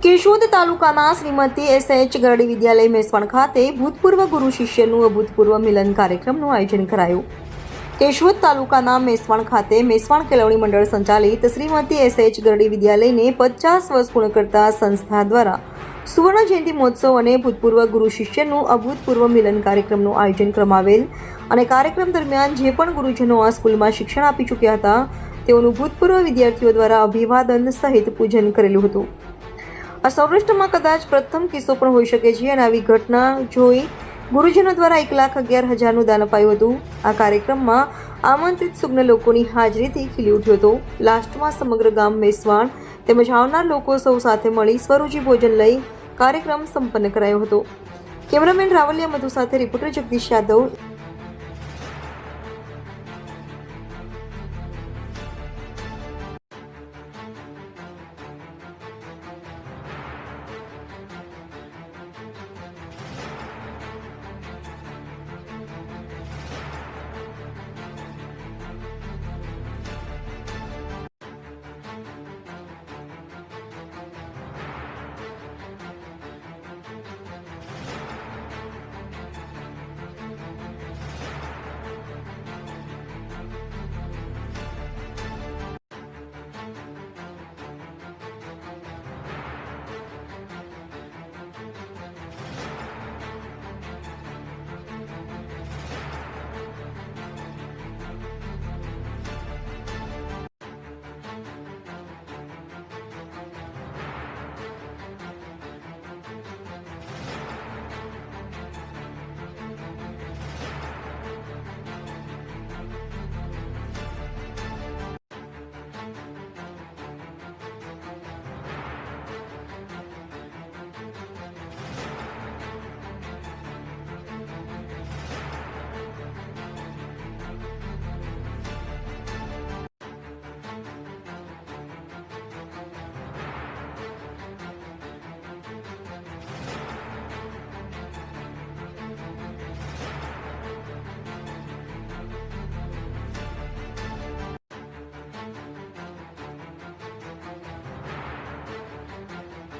કેશોદ તાલુકાના શ્રીમતી એસ.એચ. ગરડી વિદ્યાલય મેસવાણ ખાતે ભૂતપૂર્વ ગુરુ શિષ્યનું અભૂતપૂર્વ મિલન કાર્યક્રમનું આયોજન કરાયું. કેશોદ તાલુકાના મેસવાણ ખાતે મેસવાણ કેળવણી મંડળ સંચાલિત શ્રીમતી એસ.એચ. ગરડી વિદ્યાલયને 50 વર્ષ પૂર્ણ કરતા સંસ્થા દ્વારા સુવર્ણ જયંતિ મહોત્સવ અને ભૂતપૂર્વ ગુરુ શિષ્યનું અભૂતપૂર્વ મિલન કાર્યક્રમનું આયોજન કરવામાં આવેલ અને કાર્યક્રમ દરમિયાન જે પણ ગુરુજનો આ સ્કૂલમાં શિક્ષણ આપી ચૂક્યા હતા તેઓનું ભૂતપૂર્વ વિદ્યાર્થીઓ દ્વારા અભિવાદન સહિત પૂજન કરેલું હતું. આ સૌરાષ્ટ્રમાં કદાચ પ્રથમ કિસ્સો પણ હોઈ શકે છે અને આવી ઘટના જોઈ ગુરુજનો દ્વારા 1,11,000નું દાન અપાયું હતું. આ કાર્યક્રમમાં આમંત્રિત સુગ્ન લોકોની હાજરીથી ખીલી ઉઠ્યો હતો. લાસ્ટમાં સમગ્ર ગામ મેસવાણ તેમજ આવનાર લોકો સૌ સાથે મળી સ્વરૂચિ ભોજન લઈ કાર્યક્રમ સંપન્ન કરાયો હતો. કેમેરામેન રાવલિયા મધુ સાથે રિપોર્ટર જગદીશ યાદવ.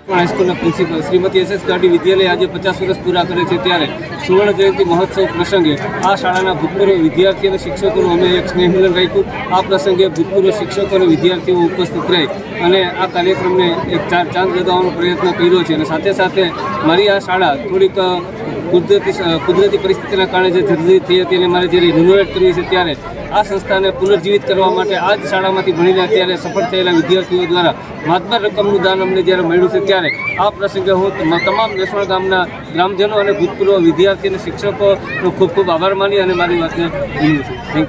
હાઈસ્કૂલના પ્રિન્સિપલ શ્રીમતી એસ.એચ. ગરડી વિદ્યાલય આજે 50 વર્ષ પૂરા કરે છે ત્યારે સુવર્ણ જયંતિ મહોત્સવ પ્રસંગે આ શાળાના ભૂતપૂર્વ વિદ્યાર્થીઓ અને શિક્ષકોનું અમે એક સ્નેહ મિલન રાખ્યું. આ પ્રસંગે ભૂતપૂર્વ શિક્ષકો અને વિદ્યાર્થીઓ ઉપસ્થિત રહી અને આ કાર્યક્રમને એક ચાંદ લગાવવાનો પ્રયત્ન કર્યો છે. અને સાથે સાથે મારી આ શાળા થોડીક કુદરતી પરિસ્થિતિના કારણે જે જર્જરિત થઈ હતી અને મારે જ્યારે રિનોવેટ કરવી છે ત્યારે આ સંસ્થાને પુનર્જીવિત કરવા માટે આ જ શાળામાંથી ભણીને અત્યારે સફળ થયેલા વિદ્યાર્થીઓ દ્વારા માતબર રકમનું દાન અમને જ્યારે મળ્યું છે ત્યારે આ પ્રસંગે હું તમામ મેસવાણ ગામના ગ્રામજનો અને ભૂતપૂર્વ વિદ્યાર્થી અને શિક્ષકોનો ખૂબ ખૂબ આભાર માની અને મારી વાતને વિનવું છું. Thank you.